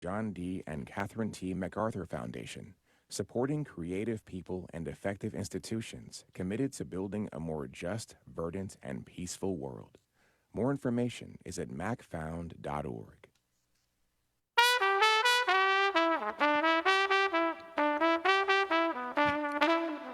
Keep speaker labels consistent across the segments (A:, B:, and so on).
A: John D. and Catherine T. MacArthur Foundation, supporting creative people and effective institutions committed to building a more just, verdant, and peaceful world. More information is at macfound.org.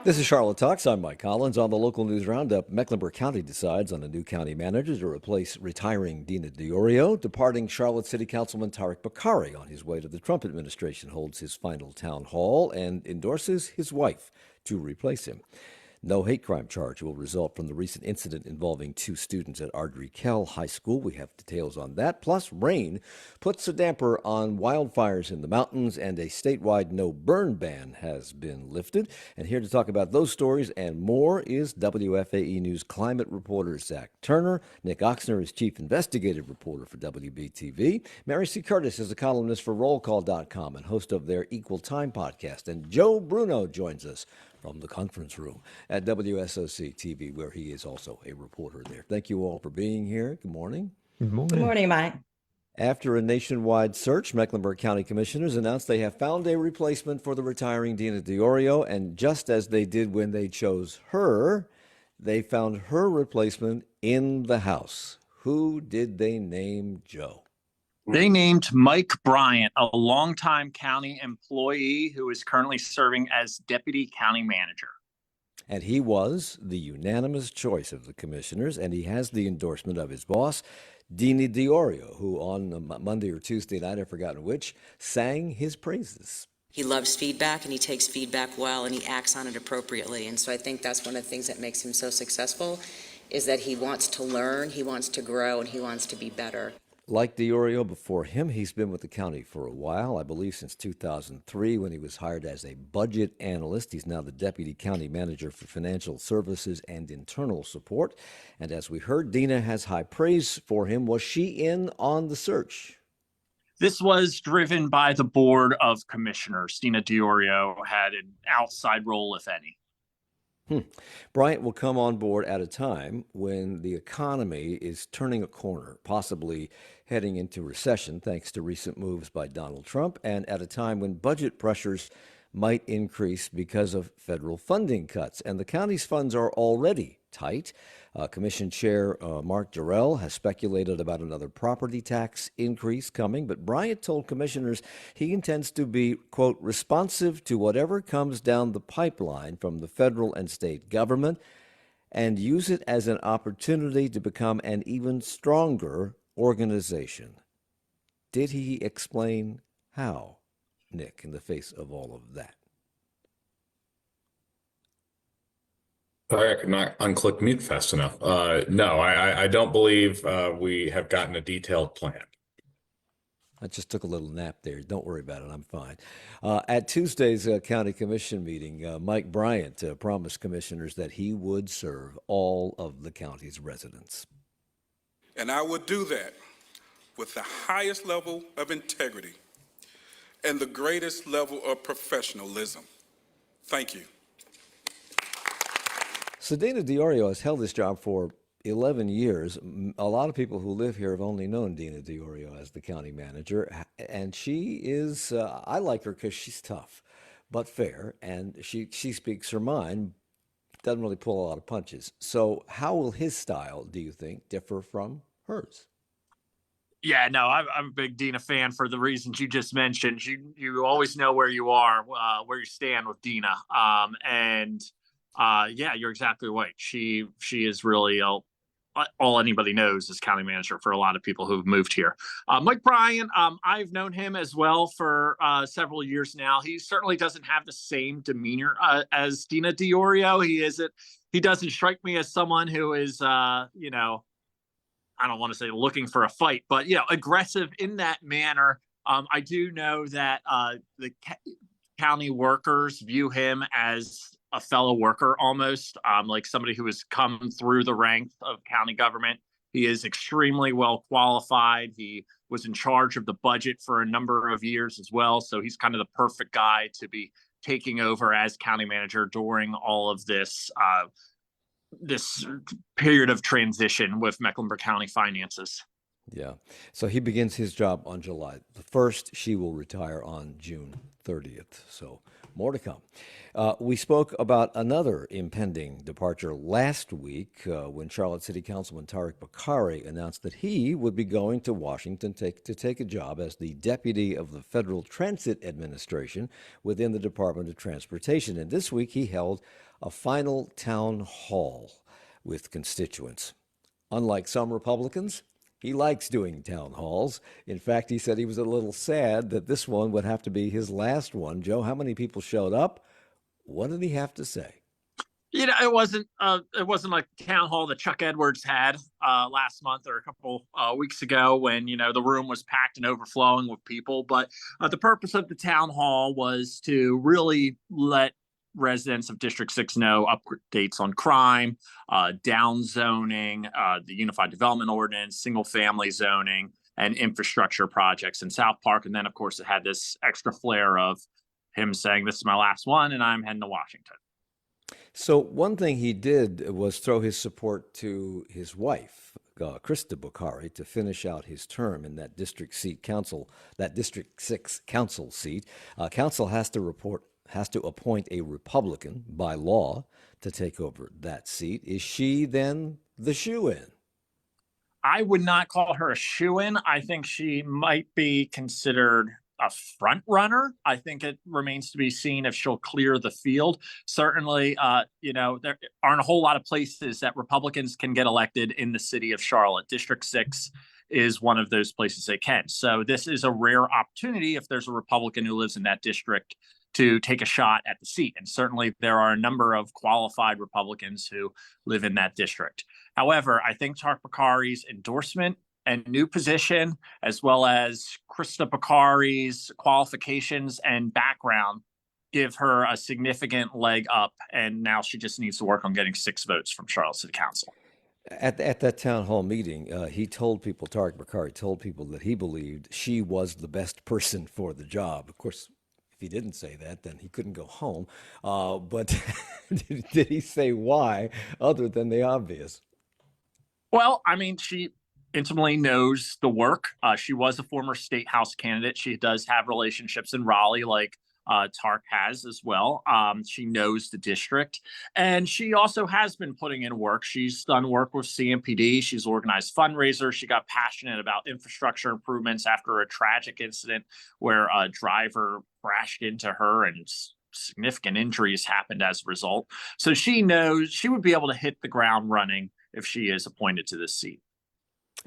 B: This is Charlotte Talks. I'm Mike Collins. On the local news roundup, Mecklenburg County decides on a new county manager to replace retiring Dina Diorio. Departing Charlotte City Councilman Tariq Bakari on his way to the Trump administration holds his final town hall and endorses his wife to replace him. No hate crime charge will result from the recent incident involving two students at Ardrey Kell High School. We have details on that. Plus, rain puts a damper on wildfires in the mountains, and a statewide no-burn ban has been lifted. And here to talk about those stories and more is WFAE News climate reporter Zach Turner. Nick Ochsner is chief investigative reporter for WBTV. Mary C. Curtis is a columnist for Rollcall.com and host of their Equal Time podcast. And Joe Bruno joins us from the conference room at WSOC-TV, where he is also a reporter there. Thank you all for being here. Good morning.
C: Good morning.
D: Good morning, Mike.
B: After a nationwide search, Mecklenburg County commissioners announced they have found a replacement for the retiring Dina Diorio, and just as they did when they chose her, they found her replacement in the House. Who did they name, Joe?
C: They named Mike Bryant, a longtime county employee who is currently serving as deputy county manager.
B: And he was the unanimous choice of the commissioners, and he has the endorsement of his boss, Dina Diorio, who on Monday or Tuesday night, I've forgotten which, sang his praises.
E: He loves feedback, and he takes feedback well, and he acts on it appropriately. And so I think that's one of the things that makes him so successful, is that he wants to learn, he wants to grow, and he wants to be better.
B: Like Diorio before him, he's been with the county for a while, I believe since 2003 when he was hired as a budget analyst. He's now the deputy county manager for financial services and internal support. And as we heard, Dina has high praise for him. Was she in on the search?
C: This was driven by the Board of Commissioners. Dina Diorio had an outside role, if any.
B: Bryant will come on board at a time when the economy is turning a corner, possibly heading into recession thanks to recent moves by Donald Trump, and at a time when budget pressures might increase because of federal funding cuts. And the county's funds are already tight. Commission Chair Mark Durrell has speculated about another property tax increase coming, but Bryant told commissioners he intends to be, quote, responsive to whatever comes down the pipeline from the federal and state government and use it as an opportunity to become an even stronger organization. Did he explain how, Nick, in the face of all of that?
F: Sorry, I could not unclick mute fast enough. No, I don't believe we have gotten a detailed plan.
B: I just took a little nap there. Don't worry about it. I'm fine. At Tuesday's county commission meeting, Mike Bryant promised commissioners that he would serve all of the county's residents.
G: And I would do that with the highest level of integrity and the greatest level of professionalism. Thank you.
B: So Dina Diorio has held this job for 11 years. A lot of people who live here have only known Dina Diorio as the county manager. And she is, I like her because she's tough, but fair. And she speaks her mind, doesn't really pull a lot of punches. So how will his style, do you think, differ from hers?
C: Yeah, no, I'm a big Dina fan for the reasons you just mentioned. You always know where you are, where you stand with Dina. Yeah, you're exactly right. She is really all anybody knows as county manager for a lot of people who've moved here. Mike Bryant, I've known him as well for several years now. He certainly doesn't have the same demeanor as Dina Diorio. He doesn't strike me as someone who is, I don't want to say looking for a fight, but, aggressive in that manner. I do know that the county workers view him as a fellow worker almost, like somebody who has come through the ranks of county government. He is extremely well qualified. He was in charge of the budget for a number of years as well. So he's kind of the perfect guy to be taking over as county manager during all of this period of transition with Mecklenburg County finances.
B: Yeah. So he begins his job on July the 1st. She will retire on June 30th. So more to come. We spoke about another impending departure last week when Charlotte City Councilman Tariq Bakari announced that he would be going to Washington to take a job as the deputy of the Federal Transit Administration within the Department of Transportation. And this week he held a final town hall with constituents. Unlike some Republicans, he likes doing town halls. In fact, he said he was a little sad that this one would have to be his last one. Joe, how many people showed up? What did he have to say?
C: You know, it wasn't like the town hall that Chuck Edwards had last month or a couple weeks ago when, you know, the room was packed and overflowing with people. But the purpose of the town hall was to really let residents of District 6 know updates on crime, down zoning, the Unified Development Ordinance, single family zoning, and infrastructure projects in South Park. And then, of course, it had this extra flair of him saying, "This is my last one, and I'm heading to Washington."
B: So one thing he did was throw his support to his wife, Krista Bukhari, to finish out his term in that District 6 council seat. Council has to appoint a Republican by law to take over that seat. Is she then the shoo-in?
C: I would not call her a shoo-in. I think she might be considered a front runner. I think it remains to be seen if she'll clear the field. Certainly, you know, there aren't a whole lot of places that Republicans can get elected in the city of Charlotte. District 6 is one of those places they can. So this is a rare opportunity if there's a Republican who lives in that district to take a shot at the seat. And certainly there are a number of qualified Republicans who live in that district. However, I think Tariq Bakari's endorsement and new position, as well as Krista Bakari's qualifications and background, give her a significant leg up. And now she just needs to work on getting 6 votes from Charlotte City Council.
B: At that town hall meeting, Tariq Bakari told people that he believed she was the best person for the job. Of course, if he didn't say that, then he couldn't go home. But did he say why, other than the obvious?
C: Well, I mean, she intimately knows the work. She was a former state house candidate. She does have relationships in Raleigh, like Tark has as well. She knows the district, and she also has been putting in work. She's done work with CMPD. She's organized fundraisers. She got passionate about infrastructure improvements after a tragic incident where a driver crashed into her and significant injuries happened as a result. So she knows she would be able to hit the ground running if she is appointed to this seat.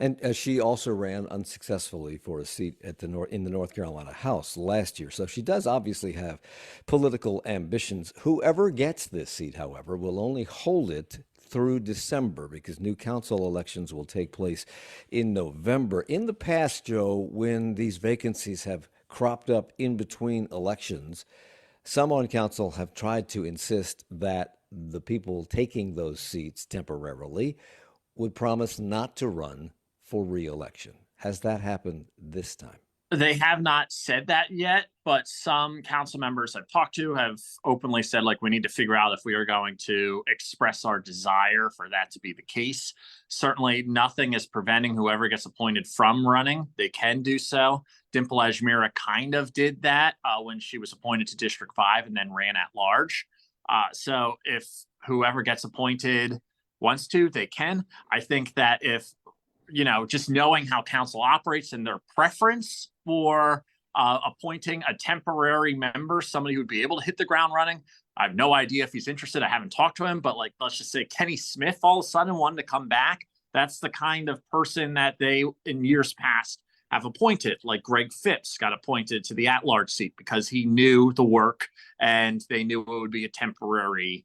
B: And she also ran unsuccessfully for a seat at in the North Carolina House last year. So she does obviously have political ambitions. Whoever gets this seat, however, will only hold it through December because new council elections will take place in November. In the past, Joe, when these vacancies have cropped up in between elections, some on council have tried to insist that the people taking those seats temporarily would promise not to run for re-election. Has that happened this time?
C: They have not said that yet, but some council members I've talked to have openly said, like, we need to figure out if we are going to express our desire for that to be the case. Certainly nothing is preventing whoever gets appointed from running. They can do so. Dimple Ajmira kind of did that when she was appointed to District 5 and then ran at large. So if whoever gets appointed wants to, they can. I think that if, you know, just knowing how council operates and their preference for appointing a temporary member, somebody who would be able to hit the ground running. I have no idea if he's interested. I haven't talked to him, but like, let's just say Kenny Smith all of a sudden wanted to come back. That's the kind of person that they, in years past, have appointed. Like Greg Phipps got appointed to the at-large seat because he knew the work and they knew it would be a temporary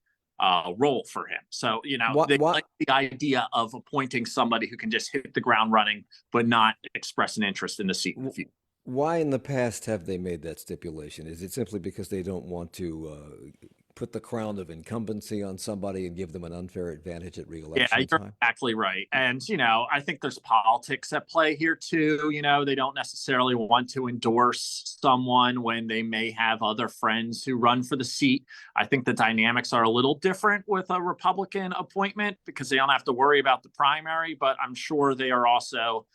C: role for him. So, you know, they like the idea of appointing somebody who can just hit the ground running, but not express an interest in the seat in the future.
B: Why in the past have they made that stipulation? Is it simply because they don't want to put the crown of incumbency on somebody and give them an unfair advantage at re-election time?
C: Yeah, you're exactly right. And, you know, I think there's politics at play here too. You know, they don't necessarily want to endorse someone when they may have other friends who run for the seat. I think the dynamics are a little different with a Republican appointment because they don't have to worry about the primary, but I'm sure they are also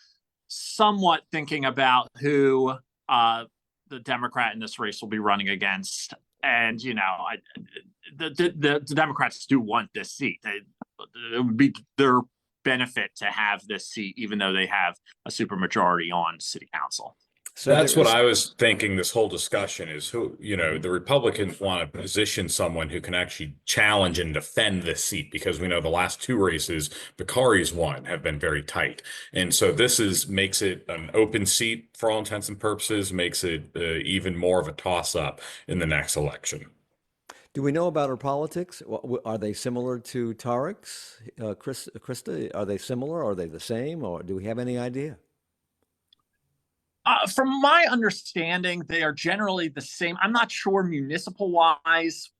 C: somewhat thinking about who the Democrat in this race will be running against. And, the Democrats do want this seat. It would be their benefit to have this seat, even though they have a supermajority on city council.
B: So
F: that's what I was thinking. This whole discussion is who, the Republicans want to position someone who can actually challenge and defend this seat, because we know the last two races Bakari's won have been very tight. And so this makes it an open seat for all intents and purposes, makes it even more of a toss up in the next election.
B: Do we know about her politics? Are they similar to Tarek's? Krista, are they similar? Are they the same? Or do we have any idea?
C: From my understanding, they are generally the same. I'm not sure municipal wise,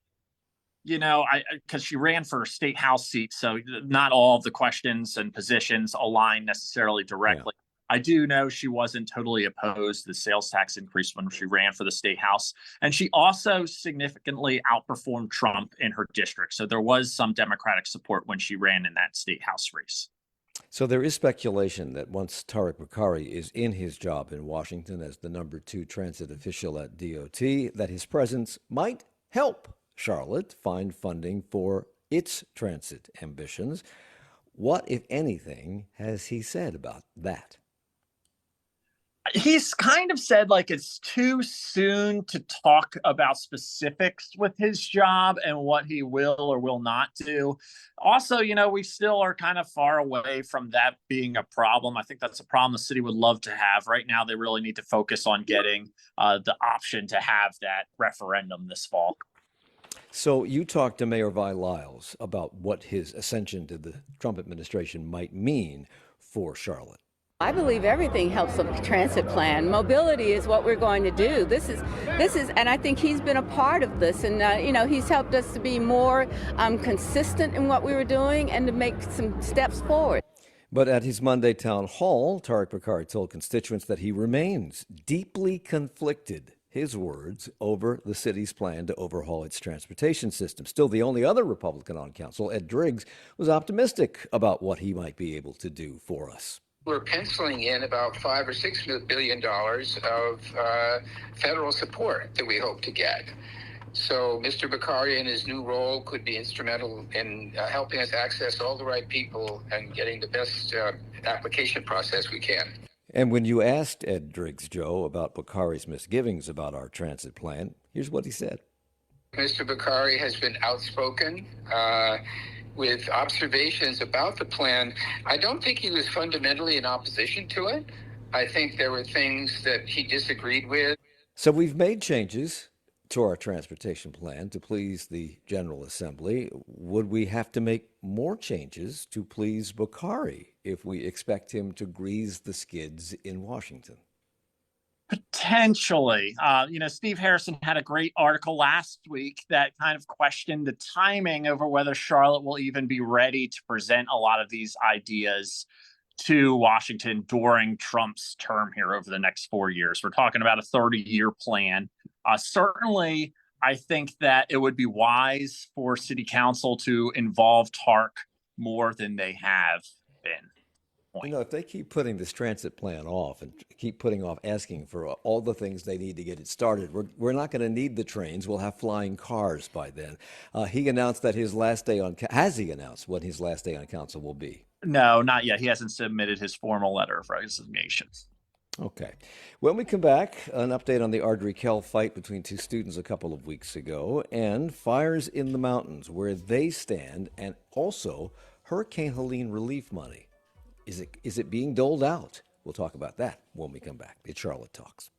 C: because she ran for a state house seat. So not all of the questions and positions align necessarily directly. Yeah. I do know she wasn't totally opposed to the sales tax increase when she ran for the state house. And she also significantly outperformed Trump in her district. So there was some Democratic support when she ran in that state house race.
B: So there is speculation that once Tarek Bakari is in his job in Washington as the #2 transit official at DOT, that his presence might help Charlotte find funding for its transit ambitions. What, if anything, has he said about that?
C: He's kind of said it's too soon to talk about specifics with his job and what he will or will not do. Also, we still are kind of far away from that being a problem. I think that's a problem the city would love to have. Right now, they really need to focus on getting the option to have that referendum this fall.
B: So you talked to Mayor Vi Lyles about what his ascension to the Trump administration might mean for Charlotte.
D: I believe everything helps the transit plan. Mobility is what we're going to do. This is, and I think he's been a part of this. And he's helped us to be more consistent in what we were doing and to make some steps forward.
B: But at his Monday town hall, Tarek Bakari told constituents that he remains deeply conflicted, his words, over the city's plan to overhaul its transportation system. Still, the only other Republican on council, Ed Driggs, was optimistic about what he might be able to do for us.
H: We're penciling in about $5 or $6 billion of federal support that we hope to get. So Mr. Bakari in his new role could be instrumental in helping us access all the right people and getting the best application process we can.
B: And when you asked Ed Driggs, Joe, about Bakari's misgivings about our transit plan, here's what he said.
H: Mr. Bakari has been outspoken with observations about the plan. I don't think he was fundamentally in opposition to it. I think there were things that he disagreed with.
B: So we've made changes to our transportation plan to please the General Assembly. Would we have to make more changes to please Bakari if we expect him to grease the skids in Washington?
C: Potentially. Steve Harrison had a great article last week that kind of questioned the timing over whether Charlotte will even be ready to present a lot of these ideas to Washington during Trump's term here over the next 4 years. We're talking about a 30-year plan. Certainly, I think that it would be wise for City Council to involve TARC more than they have been.
B: If they keep putting this transit plan off and keep putting off asking for all the things they need to get it started, we're not going to need the trains. We'll have flying cars by then. He announced that his last day on has he announced what his last day on council will be?
C: No, not yet. He hasn't submitted his formal letter of resignation.
B: Okay. When we come back, an update on the Ardrey-Kell fight between two students a couple of weeks ago, and fires in the mountains, where they stand, and also Hurricane Helene relief money. Is it being doled out? We'll talk about that when we come back. It's Charlotte Talks.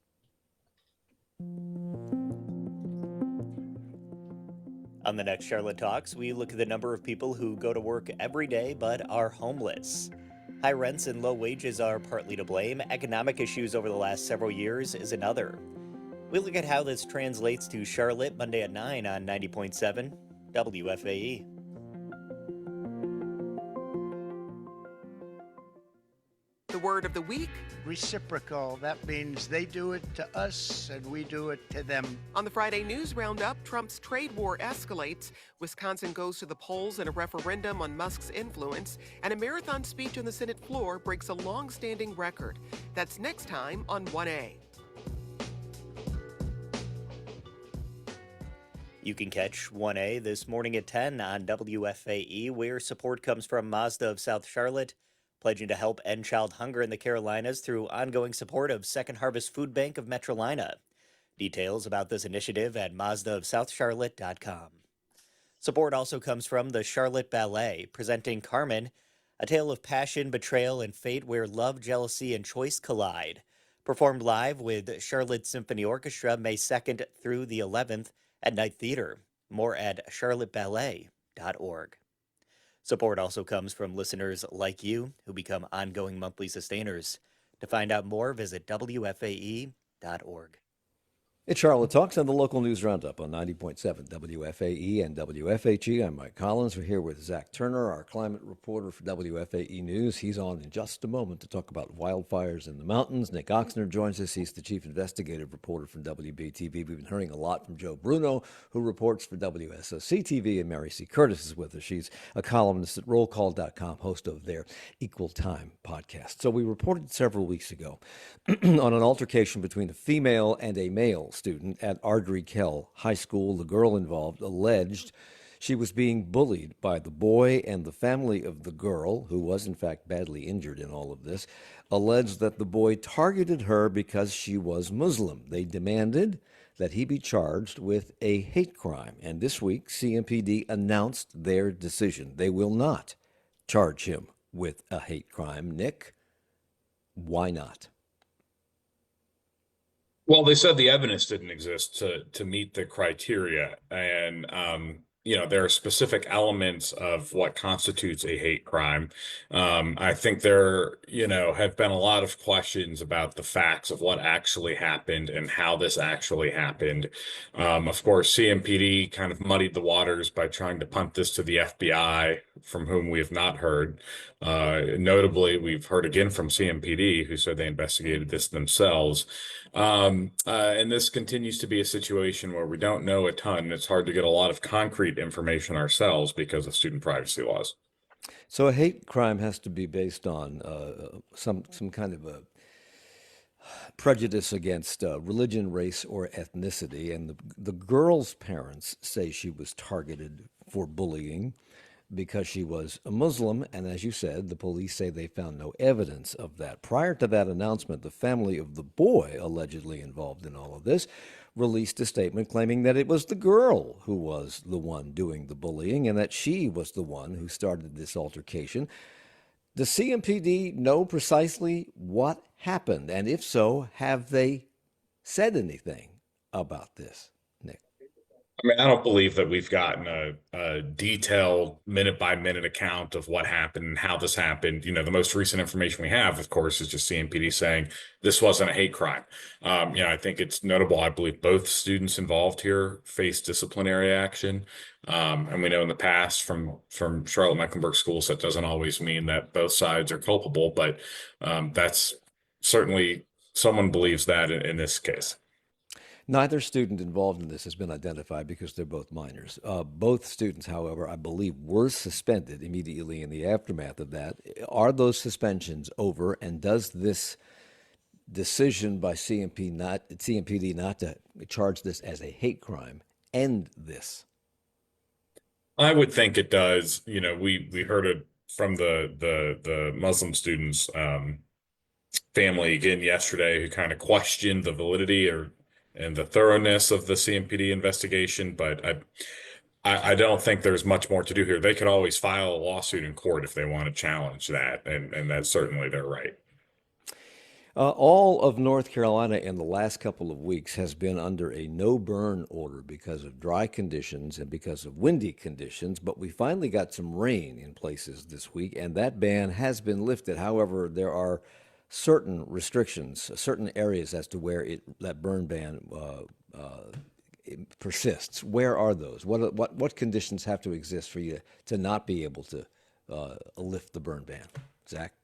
I: On the next Charlotte Talks, we look at the number of people who go to work every day but are homeless. High rents and low wages are partly to blame. Economic issues over the last several years is another. We look at how this translates to Charlotte Monday at 9 on 90.7 WFAE.
J: The word of the week.
K: Reciprocal. That means they do it to us and we do it to them.
J: On the Friday News Roundup, Trump's trade war escalates. Wisconsin goes to the polls in a referendum on Musk's influence, and a marathon speech on the Senate floor breaks a long-standing record. That's next time on 1A.
I: You can catch 1A this morning at 10 on WFAE, where support comes from Mazda of South Charlotte, pledging to help end child hunger in the Carolinas through ongoing support of Second Harvest Food Bank of Metrolina. Details about this initiative at mazdaofsouthcharlotte.com. Support also comes from the Charlotte Ballet, presenting Carmen, a tale of passion, betrayal, and fate where love, jealousy, and choice collide. Performed live with Charlotte Symphony Orchestra May 2nd through the 11th at Night Theater. More at charlotteballet.org. Support also comes from listeners like you who become ongoing monthly sustainers. To find out more, visit WFAE.org.
B: It's Charlotte Talks on the local news roundup on 90.7 WFAE and WFHE. I'm Mike Collins. We're here with Zach Turner, our climate reporter for WFAE News. He's on in just a moment to talk about wildfires in the mountains. Nick Ochsner joins us. He's the chief investigative reporter from WBTV. We've been hearing a lot from Joe Bruno, who reports for WSOC-TV, and Mary C. Curtis is with us. She's a columnist at Rollcall.com, host of their Equal Time podcast. So we reported several weeks ago on an altercation between a female and a male student at Ardrey Kell High School. The girl involved alleged she was being bullied by the boy, and the family of the girl, who was in fact badly injured in all of this, alleged that the boy targeted her because she was Muslim. They demanded that he be charged with a hate crime. And this week, CMPD announced their decision. They will not charge him with a hate crime. Nick, why not?
F: Well, they said the evidence didn't exist to meet the criteria, and there are specific elements of what constitutes a hate crime. I think there, have been a lot of questions about the facts of what actually happened and how this actually happened. Of course, CMPD kind of muddied the waters by trying to punt this to the FBI, from whom we have not heard. Notably, we've heard again from CMPD, who said they investigated this themselves. And this continues to be a situation where we don't know a ton. It's hard to get a lot of concrete information ourselves because of student privacy laws.
B: So a hate crime has to be based on some kind of a prejudice against religion, race, or ethnicity. And the girl's parents say she was targeted for bullying because she was a Muslim, and as you said, the police say they found no evidence of that. Prior to that announcement, the family of the boy allegedly involved in all of this released a statement claiming that it was the girl who was the one doing the bullying and that she was the one who started this altercation. Does CMPD know precisely what happened? And if so, have they said anything about this, Nick?
F: I mean, I don't believe that we've gotten a detailed minute-by-minute account of what happened and how this happened. The most recent information we have, of course, is just CMPD saying this wasn't a hate crime. I think it's notable. I believe both students involved here faced disciplinary action. And we know in the past from Charlotte Mecklenburg schools, that doesn't always mean that both sides are culpable, but that's certainly someone believes that in this case.
B: Neither student involved in this has been identified because they're both minors. Both students, however, I believe were suspended immediately in the aftermath of that. Are those suspensions over, and does this decision by CMPD not to charge this as a hate crime end this?
F: I would think it does. We heard it from the Muslim students' family again yesterday, who kind of questioned the validity and the thoroughness of the CMPD investigation, but I don't think there's much more to do here. They could always file a lawsuit in court if they want to challenge that, and that's certainly their right.
B: All of North Carolina in the last couple of weeks has been under a no-burn order because of dry conditions and because of windy conditions, but we finally got some rain in places this week, and that ban has been lifted. However, there are certain restrictions, certain areas as to where that burn ban persists. Where are those? What conditions have to exist for you to not be able to lift the burn ban? Zach?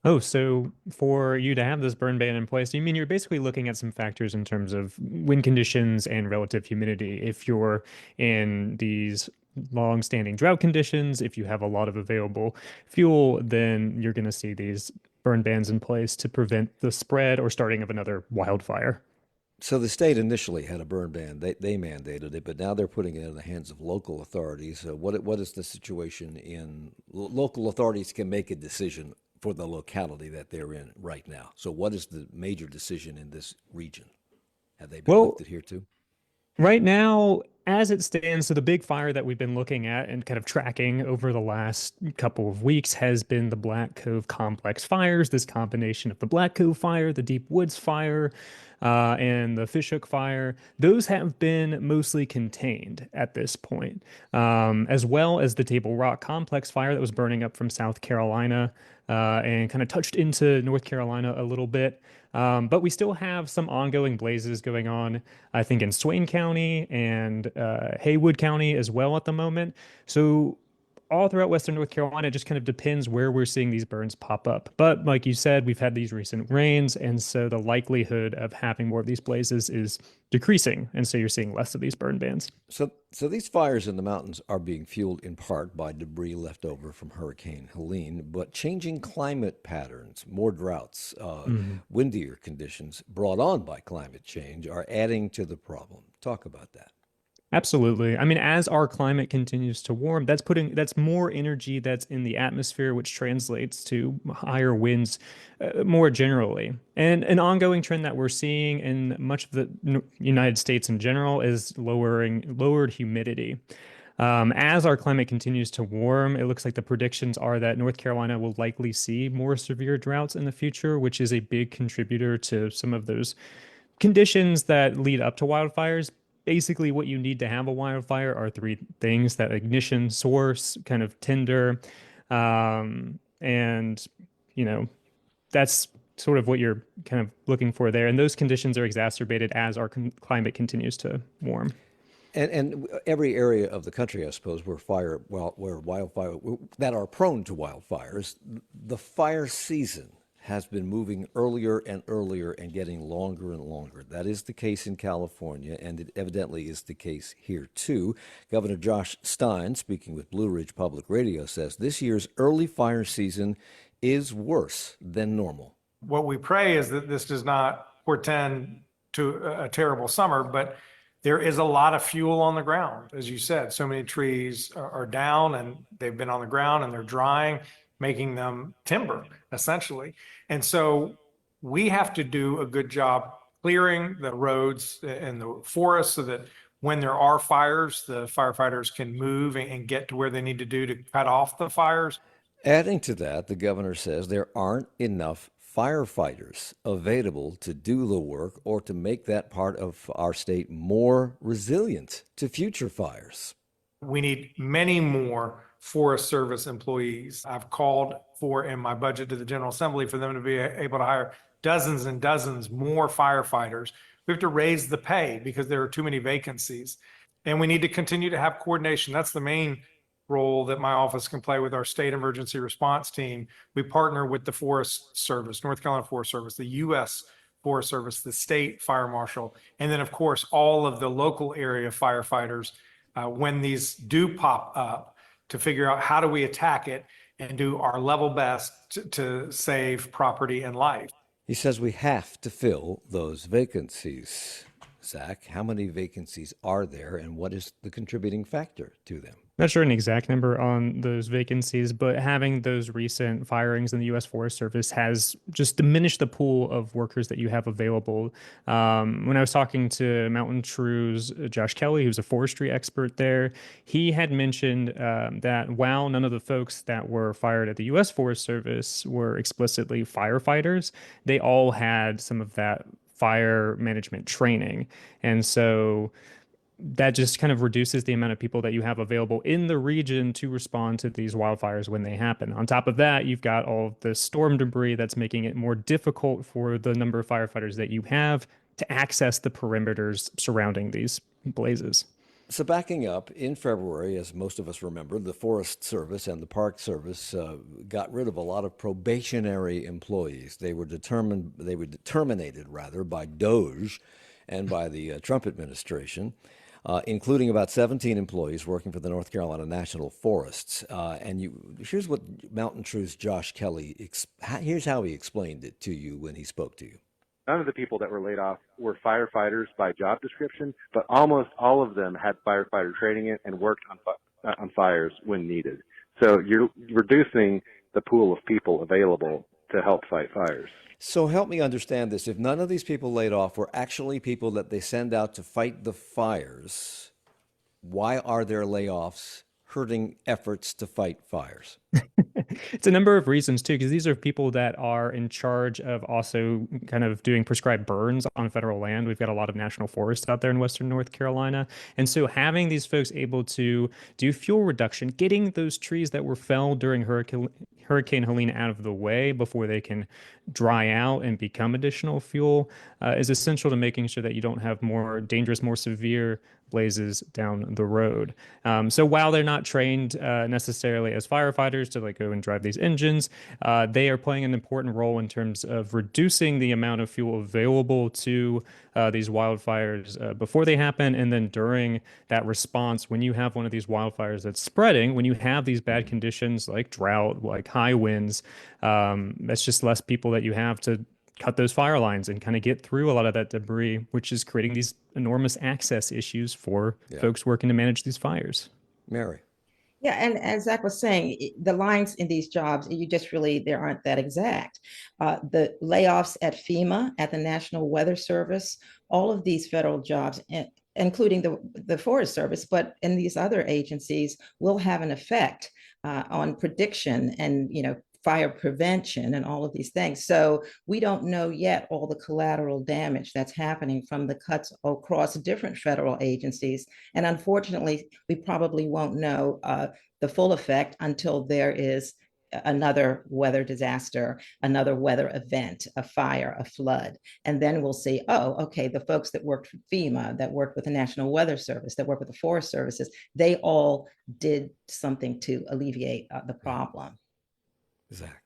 L: Oh, so for you to have this burn ban in place, you mean you're basically looking at some factors in terms of wind conditions and relative humidity. If you're in these long-standing drought conditions, if you have a lot of available fuel, then you're going to see these burn bans in place to prevent the spread or starting of another wildfire.
B: So the state initially had a burn ban. They mandated it, but now they're putting it in the hands of local authorities. What is the situation in local authorities can make a decision for the locality that they're in right now? So what is the major decision in this region? Have they been
L: Well,
B: looked at here too?
L: right now, as it stands, so the big fire that we've been looking at and kind of tracking over the last couple of weeks has been the Black Cove complex fires, this combination of the Black Cove fire, the Deep Woods fire, and the Fishhook fire. Those have been mostly contained at this point, as well as the Table Rock complex fire that was burning up from South Carolina and kind of touched into North Carolina a little bit. But we still have some ongoing blazes going on, I think, in Swain County and Haywood County as well at the moment. So all throughout Western North Carolina, it just kind of depends where we're seeing these burns pop up. But like you said, we've had these recent rains, and so the likelihood of having more of these blazes is decreasing. And so you're seeing less of these burn bans.
B: So these fires in the mountains are being fueled in part by debris left over from Hurricane Helene, but changing climate patterns, more droughts, windier conditions brought on by climate change are adding to the problem. Talk about that.
L: Absolutely. I mean, as our climate continues to warm, that's more energy that's in the atmosphere, which translates to higher winds more generally. And an ongoing trend that we're seeing in much of the United States in general is lowered humidity. As our climate continues to warm, it looks like the predictions are that North Carolina will likely see more severe droughts in the future, which is a big contributor to some of those conditions that lead up to wildfires. Basically, what you need to have a wildfire are three things: that ignition source, kind of tinder, and that's sort of what you're kind of looking for there. And those conditions are exacerbated as our climate continues to warm.
B: And every area of the country, I suppose, where wildfire that are prone to wildfires, the fire season has been moving earlier and earlier and getting longer and longer. That is the case in California, and it evidently is the case here too. Governor Josh Stein, speaking with Blue Ridge Public Radio, says this year's early fire season is worse than normal.
M: What we pray is that this does not portend to a terrible summer, but there is a lot of fuel on the ground. As you said, so many trees are down and they've been on the ground and they're drying, making them timber, essentially. And so we have to do a good job clearing the roads and the forests so that when there are fires, the firefighters can move and get to where they need to do to cut off the fires.
B: Adding to that, the governor says there aren't enough firefighters available to do the work or to make that part of our state more resilient to future fires.
M: We need many more Forest Service employees. I've called for in my budget to the General Assembly for them to be able to hire dozens and dozens more firefighters. We have to raise the pay because there are too many vacancies. And we need to continue to have coordination. That's the main role that my office can play with our state emergency response team. We partner with the Forest Service, North Carolina Forest Service, the U.S. Forest Service, the state fire marshal, and then, of course, all of the local area firefighters when these do pop up, to figure out how do we attack it and do our level best to save property and life.
B: He says we have to fill those vacancies. Zach, how many vacancies are there and what is the contributing factor to them?
L: Not sure an exact number on those vacancies, but having those recent firings in the U.S. Forest Service has just diminished the pool of workers that you have available. When I was talking to Mountain True's Josh Kelly, who's a forestry expert there, he had mentioned that while none of the folks that were fired at the U.S. Forest Service were explicitly firefighters, they all had some of that fire management training. And so that just kind of reduces the amount of people that you have available in the region to respond to these wildfires when they happen. On top of that, you've got all of the storm debris that's making it more difficult for the number of firefighters that you have to access the perimeters surrounding these blazes.
B: So backing up, in February, as most of us remember, the Forest Service and the Park Service got rid of a lot of probationary employees. They were terminated rather by DOGE and by the Trump administration, including about 17 employees working for the North Carolina National Forests. Here's what Mountain Truth's Josh Kelly, here's how he explained it to you when he spoke to you.
N: None of the people that were laid off were firefighters by job description, but almost all of them had firefighter training and worked on fires when needed. So you're reducing the pool of people available to help fight fires.
B: So help me understand this. If none of these people laid off were actually people that they send out to fight the fires, why are their layoffs hurting efforts to fight fires?
L: It's a number of reasons too, because these are people that are in charge of also kind of doing prescribed burns on federal land. We've got a lot of national forests out there in Western North Carolina. And so having these folks able to do fuel reduction, getting those trees that were felled during Hurricane Helene out of the way before they can dry out and become additional fuel is essential to making sure that you don't have more dangerous, more severe blazes down the road. So while they're not trained necessarily as firefighters to like go and drive these engines, they are playing an important role in terms of reducing the amount of fuel available to these wildfires before they happen, and then during that response, when you have one of these wildfires that's spreading, when you have these bad conditions like drought, like high winds, that's just less people that you have to cut those fire lines and kind of get through a lot of that debris, which is creating these enormous access issues for folks working to manage these fires.
B: Mary.
O: Yeah, and as Zach was saying, the lines in these jobs, they aren't that exact. The layoffs at FEMA, at the National Weather Service, all of these federal jobs, including the Forest Service, but in these other agencies, will have an effect on prediction and, fire prevention and all of these things. So we don't know yet all the collateral damage that's happening from the cuts across different federal agencies. And unfortunately, we probably won't know the full effect until there is another weather disaster, another weather event, a fire, a flood. And then we'll see, oh, okay, the folks that worked for FEMA, that worked with the National Weather Service, that worked with the Forest Services, they all did something to alleviate the problem.
B: Zach.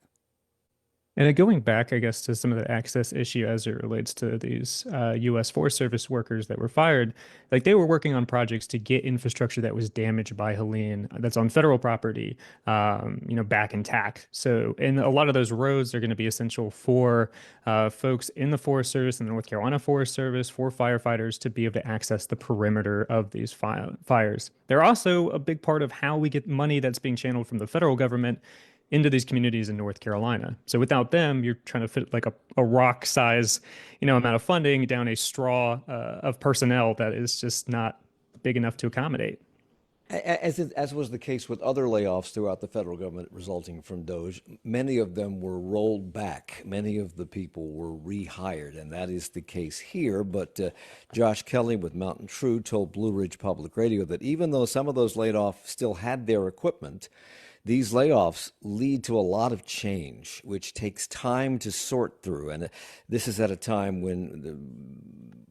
L: And going back, I guess, to some of the access issue as it relates to these U.S. Forest Service workers that were fired, like they were working on projects to get infrastructure that was damaged by Helene, that's on federal property, back intact. So, and a lot of those roads are going to be essential for folks in the Forest Service and the North Carolina Forest Service, for firefighters to be able to access the perimeter of these fires. They're also a big part of how we get money that's being channeled from the federal government into these communities in North Carolina. So without them, you're trying to fit like a rock size, amount of funding down a straw of personnel that is just not big enough to accommodate.
B: As was the case with other layoffs throughout the federal government resulting from DOGE, many of them were rolled back. Many of the people were rehired, and that is the case here. But Josh Kelly with Mountain True told Blue Ridge Public Radio that even though some of those laid off still had their equipment, these layoffs lead to a lot of change, which takes time to sort through. And this is at a time when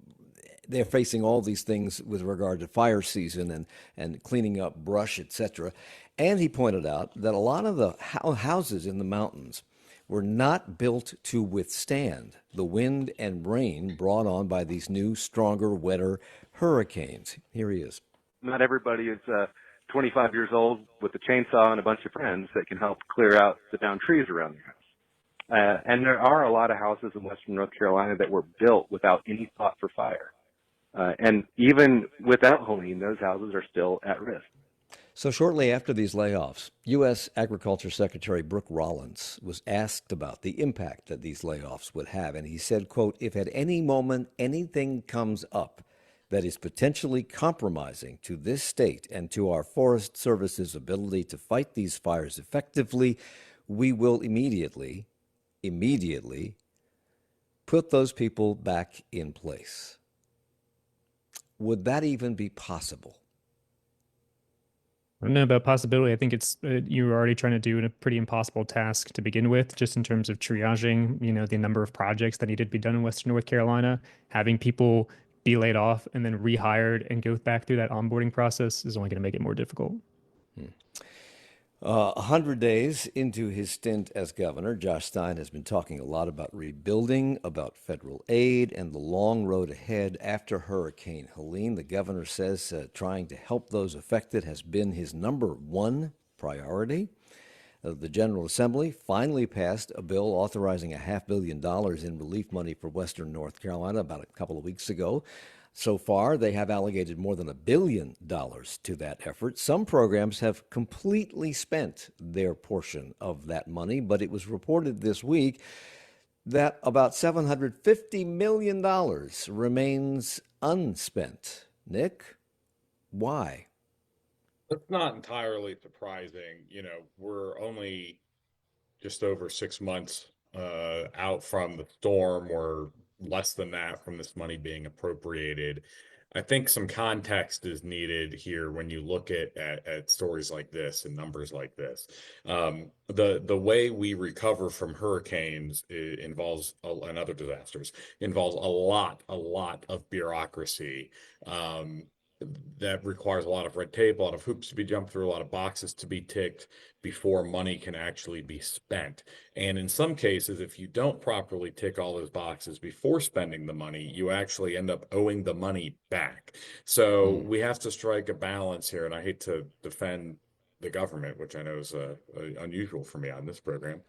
B: they're facing all these things with regard to fire season and cleaning up brush, etc. And he pointed out that a lot of the houses in the mountains were not built to withstand the wind and rain brought on by these new, stronger, wetter hurricanes. Here he is.
N: Not everybody is 25 years old with a chainsaw and a bunch of friends that can help clear out the downed trees around their house. And there are a lot of houses in Western North Carolina that were built without any thought for fire. And even without Helene, those houses are still at risk.
B: So shortly after these layoffs, U.S. Agriculture Secretary Brooke Rollins was asked about the impact that these layoffs would have. And he said, quote, "If at any moment anything comes up that is potentially compromising to this state and to our Forest Service's ability to fight these fires effectively, we will immediately put those people back in place." Would that even be possible?
L: I don't know about possibility. I think it's you're already trying to do a pretty impossible task to begin with, just in terms of triaging, the number of projects that needed to be done in Western North Carolina, having people be laid off and then rehired and go back through that onboarding process is only going to make it more difficult.
B: 100 days into his stint as governor, Josh Stein has been talking a lot about rebuilding, about federal aid, and the long road ahead after Hurricane Helene. The governor says trying to help those affected has been his number one priority. The General Assembly finally passed a bill authorizing $500 million in relief money for Western North Carolina about a couple of weeks ago. So far, they have allocated more than $1 billion to that effort. Some programs have completely spent their portion of that money, but it was reported this week that about $750 million remains unspent. Nick, why?
F: That's not entirely surprising. We're only just over 6 months out from the storm, or less than that from this money being appropriated. I think some context is needed here when you look at stories like this and numbers like this. The way we recover from hurricanes involves and other disasters involves a lot of bureaucracy. That requires a lot of red tape, a lot of hoops to be jumped through, a lot of boxes to be ticked before money can actually be spent. And in some cases, if you don't properly tick all those boxes before spending the money, you actually end up owing the money back. So we have to strike a balance here. And I hate to defend the government, which I know is unusual for me on this program.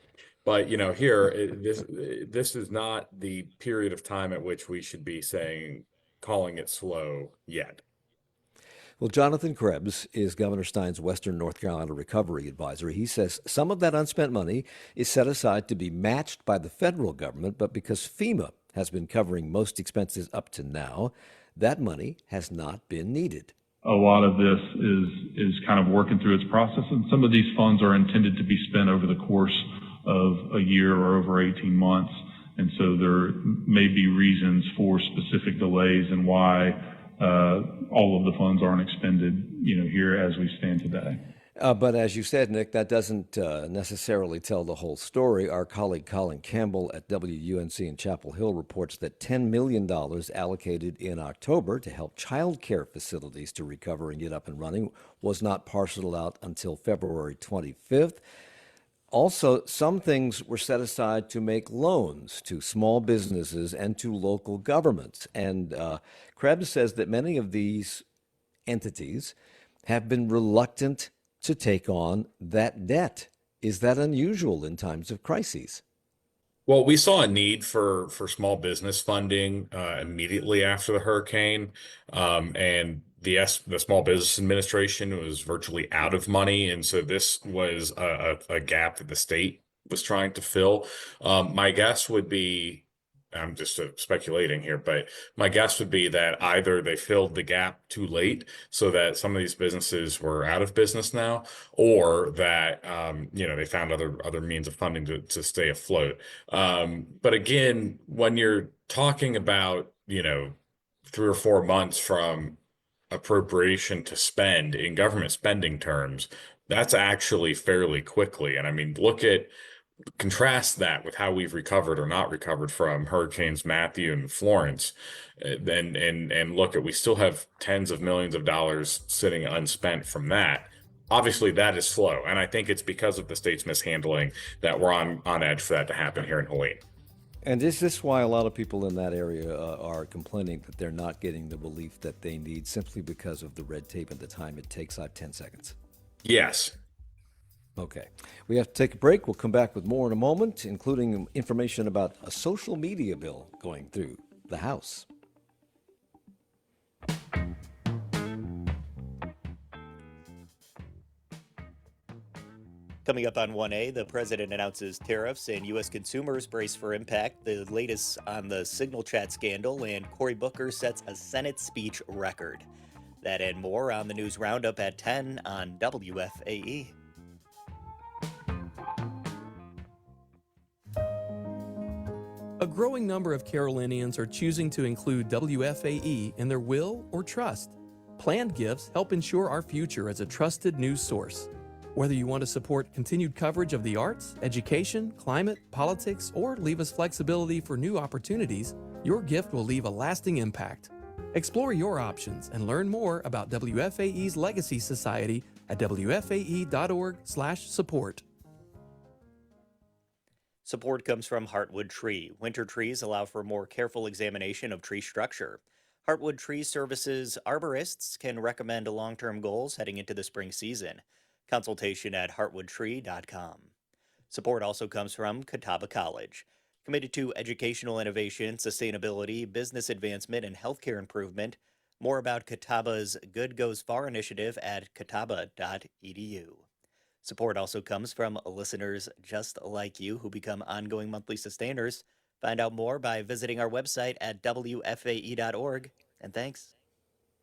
F: But, this is not the period of time at which we should be calling it slow yet.
B: Well, Jonathan Krebs is Governor Stein's Western North Carolina Recovery Advisor. He says some of that unspent money is set aside to be matched by the federal government, but because FEMA has been covering most expenses up to now, that money has not been needed.
P: A lot of this is kind of working through its process, and some of these funds are intended to be spent over the course of a year or over 18 months. And so there may be reasons for specific delays and why all of the funds aren't expended, here as we stand today.
B: But as you said, Nick, that doesn't necessarily tell the whole story. Our colleague Colin Campbell at WUNC in Chapel Hill reports that $10 million allocated in October to help child care facilities to recover and get up and running was not parceled out until February 25th. Also, some things were set aside to make loans to small businesses and to local governments. And Krebs says that many of these entities have been reluctant to take on that debt. Is that unusual in times of crises?
F: Well, we saw a need for small business funding immediately after the hurricane, and the Small Business Administration was virtually out of money, and so this was a gap that the state was trying to fill. My guess would be, I'm just speculating here, but my guess would be that either they filled the gap too late so that some of these businesses were out of business now, or that they found other means of funding to stay afloat. But again, when you're talking about 3 or 4 months from appropriation to spend in government spending terms, that's actually fairly quickly. And I mean, contrast that with how we've recovered or not recovered from Hurricanes Matthew and Florence, and look at, we still have tens of millions of dollars sitting unspent from that. Obviously, that is slow, and I think it's because of the state's mishandling that we're on edge for that to happen here in Helene.
B: And is this why a lot of people in that area are complaining that they're not getting the relief that they need simply because of the red tape and the time it takes? I have 10 seconds.
F: Yes.
B: Okay. We have to take a break. We'll come back with more in a moment, including information about a social media bill going through the House.
I: Coming up on 1A, the president announces tariffs and U.S. consumers brace for impact. The latest on the Signal Chat scandal, and Cory Booker sets a Senate speech record. That and more on the News Roundup at 10 on WFAE.
Q: A growing number of Carolinians are choosing to include WFAE in their will or trust. Planned gifts help ensure our future as a trusted news source. Whether you want to support continued coverage of the arts, education, climate, politics, or leave us flexibility for new opportunities, your gift will leave a lasting impact. Explore your options and learn more about WFAE's Legacy Society at wfae.org/support.
I: Support comes from Heartwood Tree. Winter trees allow for a more careful examination of tree structure. Heartwood Tree Services arborists can recommend long-term goals heading into the spring season. Consultation at heartwoodtree.com. Support also comes from Catawba College, committed to educational innovation, sustainability, business advancement, and healthcare improvement. More about Catawba's Good Goes Far initiative at catawba.edu. Support also comes from listeners just like you who become ongoing monthly sustainers. Find out more by visiting our website at WFAE.org. And thanks.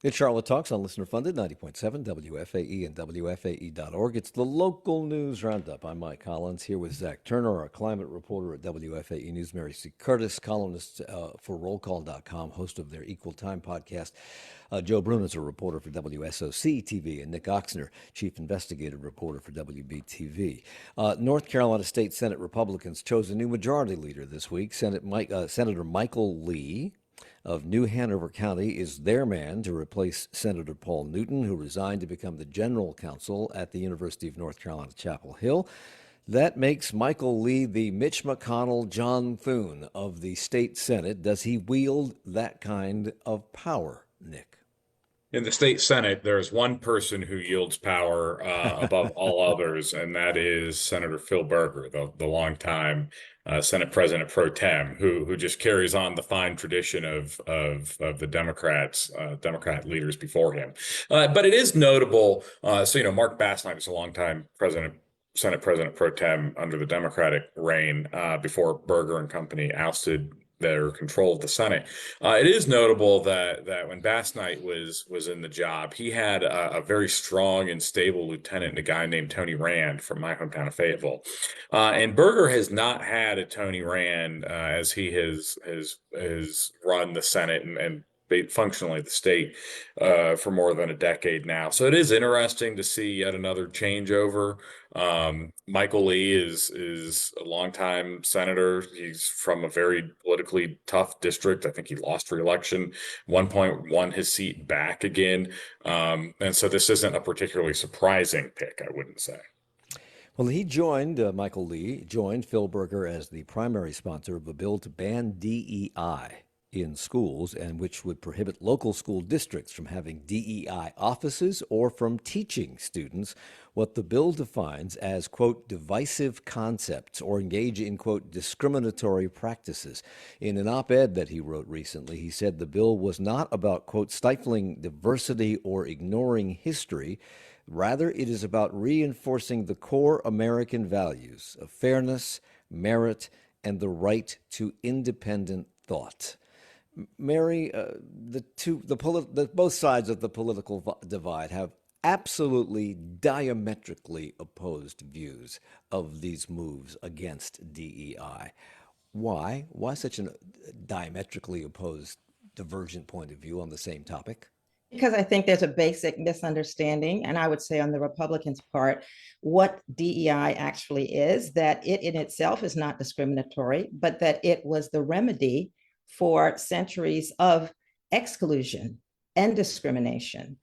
B: It's Charlotte Talks on Listener Funded, 90.7 WFAE and WFAE.org. It's the local news roundup. I'm Mike Collins here with Zach Turner, our climate reporter at WFAE News, Mary C. Curtis, columnist for Rollcall.com, host of their Equal Time podcast. Joe Bruno is a reporter for WSOC-TV, and Nick Ochsner, chief investigative reporter for WBTV. North Carolina State Senate Republicans chose a new majority leader this week. Senator Michael Lee of New Hanover County is their man to replace Senator Paul Newton, who resigned to become the general counsel at the University of North Carolina, Chapel Hill. That makes Michael Lee the Mitch McConnell, John Thune of the state Senate. Does he wield that kind of power, Nick?
F: In the state Senate, there's one person who yields power above all others, and that is Senator Phil Berger, the longtime Senate President pro tem, who just carries on the fine tradition of the Democrat leaders before him. But it is notable. Mark Bassnight was a longtime Senate President pro tem under the Democratic reign before Berger and company ousted their control of the Senate. It is notable that when Bassnight was in the job, he had a very strong and stable lieutenant, a guy named Tony Rand from my hometown of Fayetteville. And Berger has not had a Tony Rand as he has run the Senate and functionally the state for more than a decade now. So it is interesting to see yet another changeover. Michael Lee is a longtime senator. He's from a very politically tough district. I think he lost re-election, 1 point, won his seat back again. And so this isn't a particularly surprising pick, I wouldn't say.
B: Well, Michael Lee joined Phil Berger as the primary sponsor of a bill to ban DEI in schools, and which would prohibit local school districts from having DEI offices or from teaching students what the bill defines as, quote, divisive concepts or engage in, quote, discriminatory practices. In an op-ed that he wrote recently, he said the bill was not about, quote, stifling diversity or ignoring history. Rather, it is about reinforcing the core American values of fairness, merit, and the right to independent thought. Mary, both sides of the political divide have absolutely diametrically opposed views of these moves against DEI. Why? Why such a diametrically opposed, divergent point of view on the same topic?
O: Because I think there's a basic misunderstanding, and I would say on the Republicans' part, what DEI actually is, that it in itself is not discriminatory, but that it was the remedy for centuries of exclusion and discrimination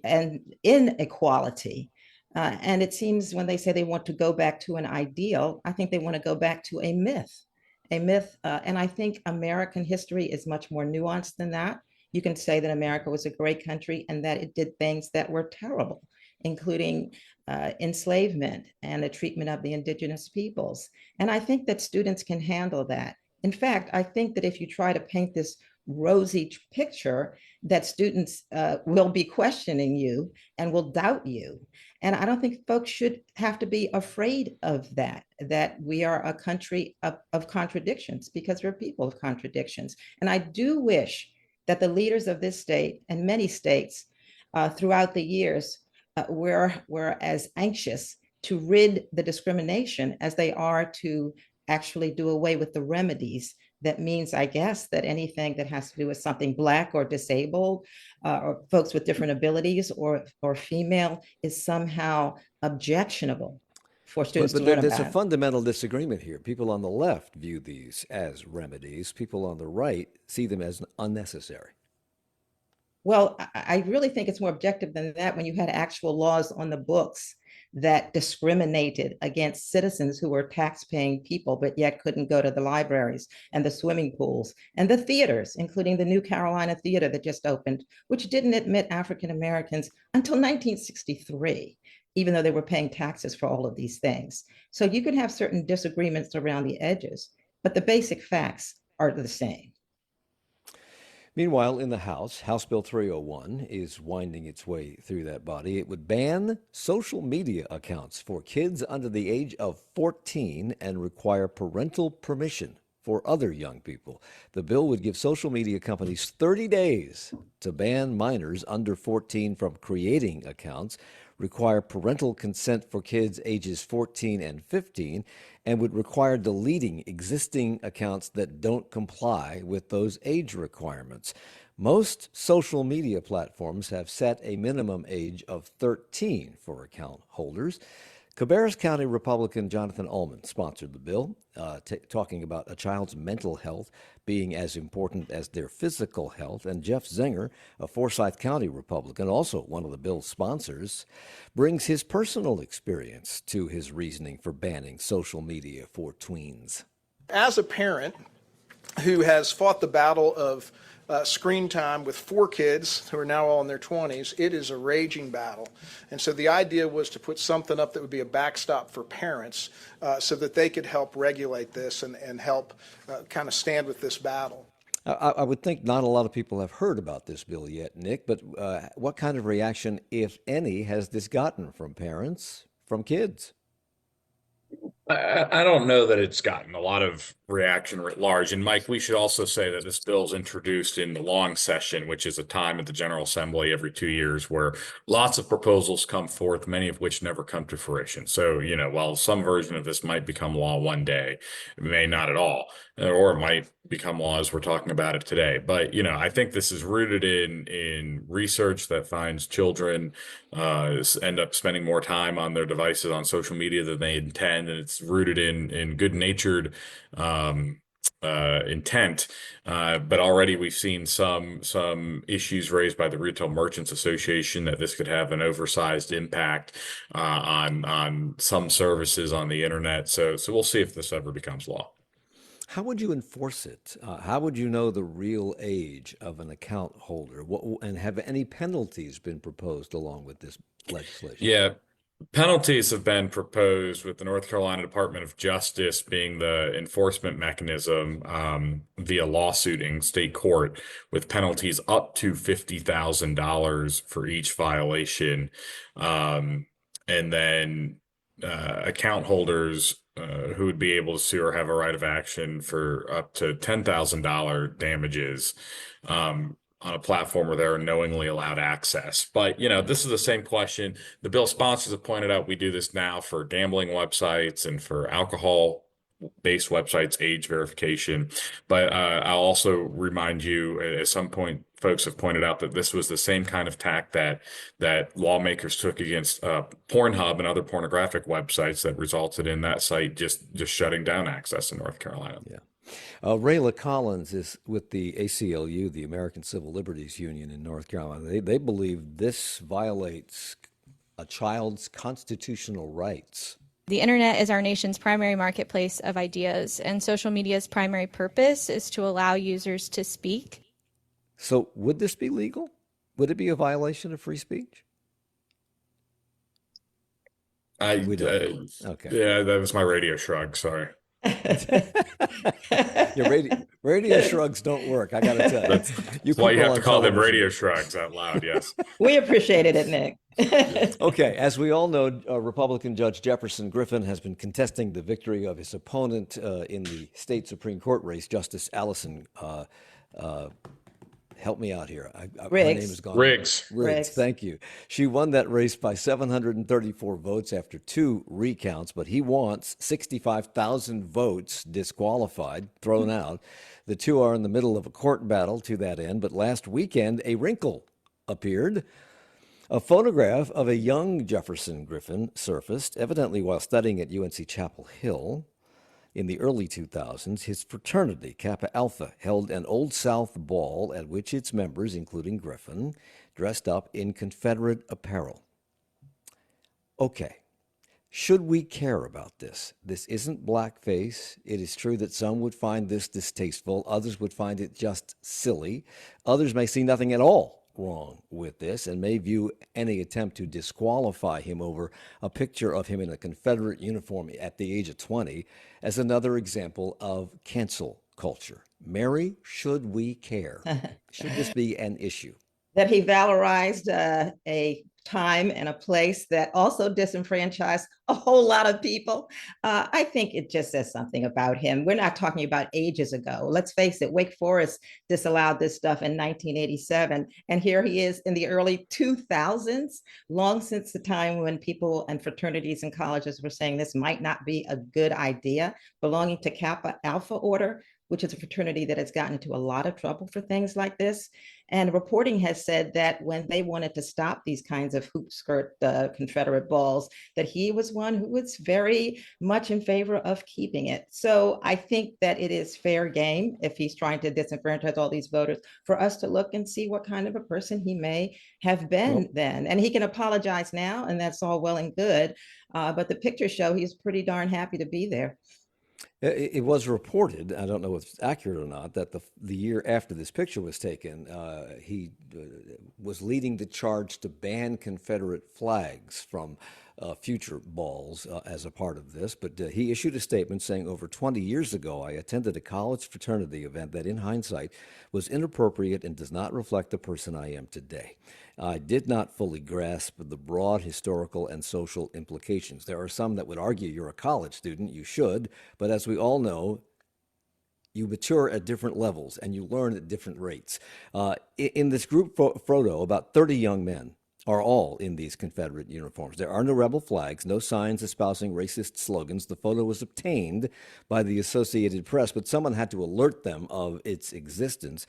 O: and inequality. And it seems when they say they want to go back to an ideal, I think they want to go back to a myth. And I think American history is much more nuanced than that. You can say that America was a great country and that it did things that were terrible, including enslavement and the treatment of the indigenous peoples. And I think that students can handle that. In fact, I think that if you try to paint this rosy picture, that students will be questioning you and will doubt you. And I don't think folks should have to be afraid of that we are a country of contradictions, because we're people of contradictions. And I do wish that the leaders of this state and many states throughout the years were as anxious to rid the discrimination as they are to actually do away with the remedies. That means, I guess, that anything that has to do with something Black or disabled or folks with different abilities or female is somehow objectionable for students to learn about.
B: There's a fundamental disagreement here. People on the left view these as remedies. People on the right see them as unnecessary.
O: Well, I really think it's more objective than that when you had actual laws on the books that discriminated against citizens who were tax-paying people, but yet couldn't go to the libraries and the swimming pools and the theaters, including the New Carolina Theater that just opened, which didn't admit African Americans until 1963, even though they were paying taxes for all of these things. So you can have certain disagreements around the edges, but the basic facts are the same.
B: Meanwhile, in the House, House Bill 301 is winding its way through that body. It would ban social media accounts for kids under the age of 14 and require parental permission for other young people. The bill would give social media companies 30 days to ban minors under 14 from creating accounts, require parental consent for kids ages 14 and 15, and would require deleting existing accounts that don't comply with those age requirements. Most social media platforms have set a minimum age of 13 for account holders. Cabarrus County Republican Jonathan Ullman sponsored the bill, talking about a child's mental health being as important as their physical health. And Jeff Zenger, a Forsyth County Republican, also one of the bill's sponsors, brings his personal experience to his reasoning for banning social media for tweens.
R: As a parent who has fought the battle of screen time with 4 kids who are now all in their 20s, it is a raging battle. And so the idea was to put something up that would be a backstop for parents so that they could help regulate this and help kind of stand with this battle.
B: I would think not a lot of people have heard about this bill yet, Nick, but what kind of reaction, if any, has this gotten from parents, from kids?
F: I don't know that it's gotten a lot of reaction writ large. And Mike, we should also say that this bill is introduced in the long session, which is a time at the General Assembly every 2 years where lots of proposals come forth, many of which never come to fruition. So, while some version of this might become law one day, it may not at all, or it might become law as we're talking about it today. But, I think this is rooted in research that finds children end up spending more time on their devices on social media than they intend. And it's rooted in good-natured intent, but already we've seen some issues raised by the Retail Merchants Association that this could have an oversized impact on some services on the internet. So we'll see if this ever becomes law.
B: How would you enforce it? How would you know the real age of an account holder? And have any penalties been proposed along with this legislation?
F: Yeah. Penalties have been proposed, with the North Carolina Department of Justice being the enforcement mechanism via lawsuit in state court, with penalties up to $50,000 for each violation. And then account holders who would be able to sue or have a right of action for up to $10,000 damages on a platform where they're knowingly allowed access. But, this is the same question. The bill sponsors have pointed out we do this now for gambling websites and for alcohol-based websites, age verification. But I'll also remind you, at some point, folks have pointed out that this was the same kind of tack that lawmakers took against Pornhub and other pornographic websites that resulted in that site just shutting down access in North Carolina.
B: Yeah. Rayla Collins is with the ACLU, the American Civil Liberties Union in North Carolina. They believe this violates a child's constitutional rights.
S: The internet is our nation's primary marketplace of ideas, and social media's primary purpose is to allow users to speak.
B: So would this be legal? Would it be a violation of free speech?
F: Okay. Yeah, that was my radio shrug. Sorry.
B: Your radio shrugs don't work. I got to tell you.
F: That's why you have to call them radio shrugs out loud. Yes.
O: We appreciated it, Nick.
B: Okay. As we all know, Republican Judge Jefferson Griffin has been contesting the victory of his opponent in the state Supreme Court race, Justice Allison. Help me out here. Her name is gone.
F: Riggs.
B: Thank you. She won that race by 734 votes after 2 recounts, but he wants 65,000 votes disqualified, thrown out. The two are in the middle of a court battle to that end, but last weekend, a wrinkle appeared. A photograph of a young Jefferson Griffin surfaced, evidently while studying at UNC Chapel Hill. In the early 2000s, his fraternity, Kappa Alpha, held an Old South ball at which its members, including Griffin, dressed up in Confederate apparel. Okay. Should we care about this? This isn't blackface. It is true that some would find this distasteful. Others would find it just silly. Others may see nothing at all wrong with this and may view any attempt to disqualify him over a picture of him in a Confederate uniform at the age of 20 as another example of cancel culture. Mary, should we care? Should this be an issue?
O: That he valorized a time and a place that also disenfranchised a whole lot of people. I think it just says something about him. We're not talking about ages ago. Let's face it, Wake Forest disallowed this stuff in 1987. And here he is in the early 2000s, long since the time when people and fraternities and colleges were saying this might not be a good idea, belonging to Kappa Alpha Order, which is a fraternity that has gotten into a lot of trouble for things like this. And reporting has said that when they wanted to stop these kinds of hoop skirt Confederate balls, that he was one who was very much in favor of keeping it. So I think that it is fair game, if he's trying to disenfranchise all these voters, for us to look and see what kind of a person he may have been then. And he can apologize now, and that's all well and good. But the pictures show he's pretty darn happy to be there.
B: It was reported, I don't know if it's accurate or not, that the year after this picture was taken, he was leading the charge to ban Confederate flags from future balls as a part of this. But he issued a statement saying, over 20 years ago, I attended a college fraternity event that, in hindsight, was inappropriate and does not reflect the person I am today. I did not fully grasp the broad historical and social implications. There are some that would argue you're a college student, you should, but as we all know, you mature at different levels and you learn at different rates. In this group photo, about 30 young men are all in these Confederate uniforms. There are no rebel flags, no signs espousing racist slogans. The photo was obtained by the Associated Press, but someone had to alert them of its existence.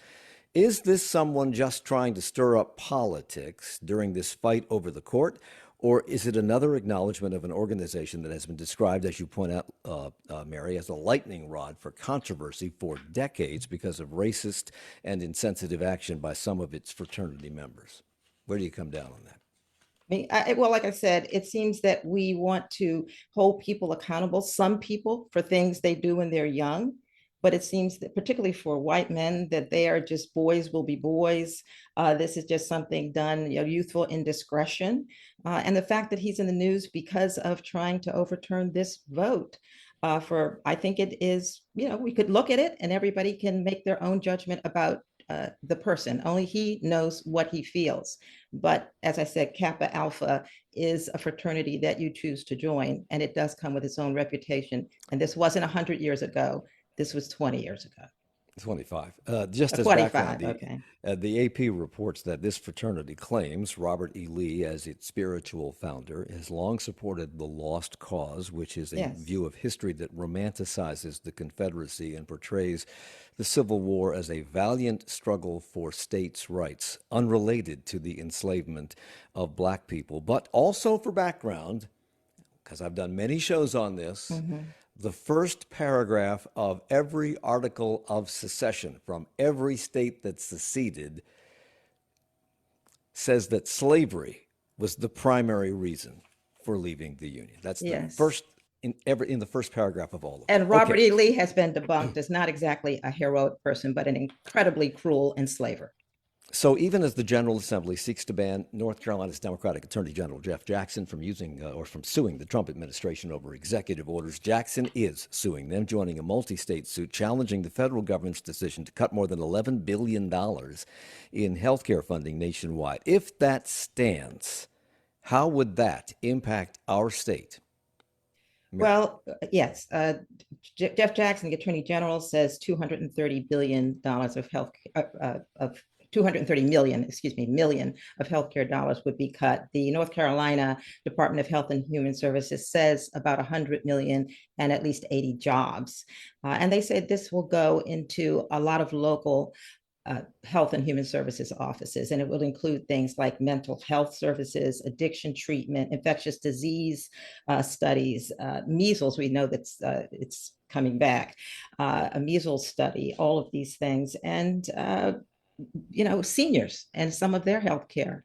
B: Is this someone just trying to stir up politics during this fight over the court, or is it another acknowledgement of an organization that has been described, as you point out, Mary, as a lightning rod for controversy for decades because of racist and insensitive action by some of its fraternity members? Where do you come down on that?
O: Well, like I said, it seems that we want to hold people accountable, some people, for things they do when they're young. But it seems that particularly for white men, that they are just boys will be boys. This is just something done, youthful indiscretion. And the fact that he's in the news because of trying to overturn this vote I think it is, we could look at it and everybody can make their own judgment about the person. Only he knows what he feels. But as I said, Kappa Alpha is a fraternity that you choose to join, and it does come with its own reputation. And this wasn't 100 years ago. This was 20 years ago.
B: 25. Just as
O: 25,
B: background, the AP reports that this fraternity claims Robert E. Lee, as its spiritual founder, has long supported the Lost Cause, which is a view of history that romanticizes the Confederacy and portrays the Civil War as a valiant struggle for states' rights, unrelated to the enslavement of Black people. But also for background, because I've done many shows on this, the first paragraph of every article of secession from every state that seceded says that slavery was the primary reason for leaving the Union. That's the first in the first paragraph of all of it.
O: And Robert E. Lee has been debunked as not exactly a heroic person, but an incredibly cruel enslaver.
B: So even as the General Assembly seeks to ban North Carolina's Democratic Attorney General Jeff Jackson from from suing the Trump administration over executive orders, Jackson is suing them, joining a multi-state suit challenging the federal government's decision to cut more than $11 billion in healthcare funding nationwide. If that stands, how would that impact our state?
O: Well, yes. Jeff Jackson, the Attorney General, says $230 billion of 230 million of healthcare dollars would be cut. The North Carolina Department of Health and Human Services says about 100 million and at least 80 jobs. And they say this will go into a lot of local Health and Human Services offices, and it will include things like mental health services, addiction treatment, infectious disease studies, measles. We know that it's coming back, a measles study, all of these things, and seniors and some of their health care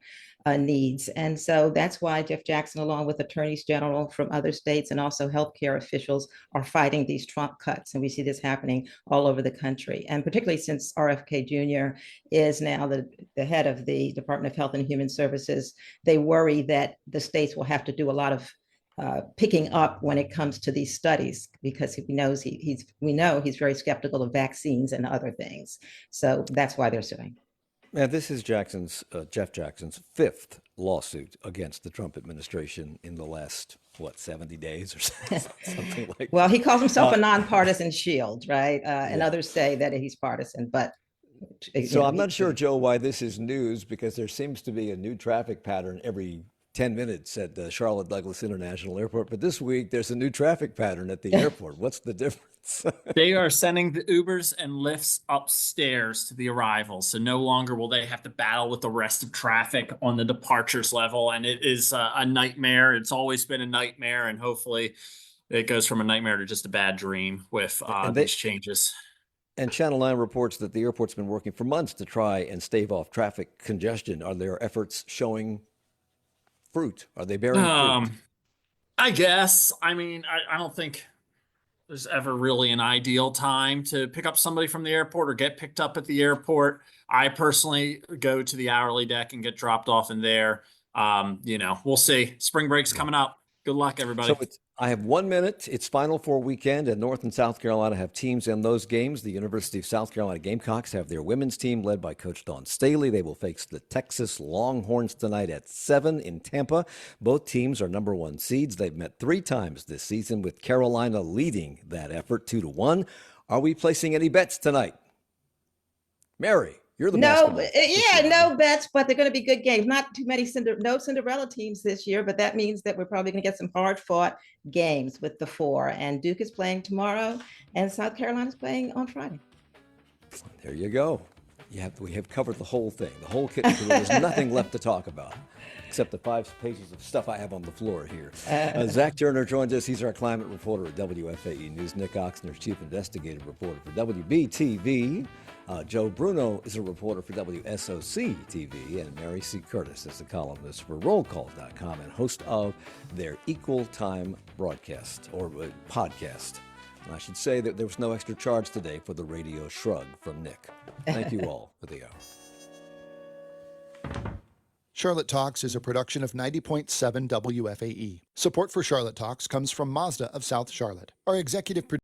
O: needs. And so that's why Jeff Jackson, along with attorneys general from other states and also healthcare officials, are fighting these Trump cuts. And we see this happening all over the country. And particularly since RFK Jr. is now the head of the Department of Health and Human Services, they worry that the states will have to do a lot of picking up when it comes to these studies, because we know he's very skeptical of vaccines and other things. So that's why they're suing.
B: Now, this is Jeff Jackson's fifth lawsuit against the Trump administration in the last, 70 days or something like that.
O: Well, he calls himself a nonpartisan shield, right? And others say that he's partisan, but.
B: So I'm not sure, Joe, why this is news, because there seems to be a new traffic pattern every 10 minutes at the Charlotte Douglas International Airport. But this week, there's a new traffic pattern at the airport. What's the difference?
C: They are sending the Ubers and Lyfts upstairs to the arrivals. So no longer will they have to battle with the rest of traffic on the departures level. And it is a nightmare. It's always been a nightmare. And hopefully it goes from a nightmare to just a bad dream with these changes.
B: And Channel 9 reports that the airport's been working for months to try and stave off traffic congestion. Are their efforts showing fruit? Are they bearing fruit?
C: I guess. I mean, I don't think there's ever really an ideal time to pick up somebody from the airport or get picked up at the airport. I personally go to the hourly deck and get dropped off in there. We'll see. Spring break's coming up. Good luck, everybody.
B: So I have 1 minute. It's Final Four weekend, and North and South Carolina have teams in those games. The University of South Carolina Gamecocks have their women's team led by Coach Dawn Staley. They will face the Texas Longhorns tonight at 7 in Tampa. Both teams are number 1 seeds. They've met 3 times this season, with Carolina leading that effort 2-1. Are we placing any bets tonight? Mary? You're the
O: no bets, but they're going to be good games. Not too many no Cinderella teams this year, but that means that we're probably going to get some hard-fought games with the 4. And Duke is playing tomorrow, and South Carolina's playing on Friday.
B: There you go. We have covered the whole thing, the whole kit. There's nothing left to talk about, except the 5 pages of stuff I have on the floor here. Zach Turner joins us. He's our climate reporter at WFAE News. Nick Ochsner, chief investigative reporter for WBTV. Joe Bruno is a reporter for WSOC-TV, and Mary C. Curtis is a columnist for Rollcall.com and host of their Equal Time broadcast, or podcast. And I should say that there was no extra charge today for the radio shrug from Nick. Thank you all for the hour.
T: Charlotte Talks is a production of 90.7 WFAE. Support for Charlotte Talks comes from Mazda of South Charlotte. Our executive producer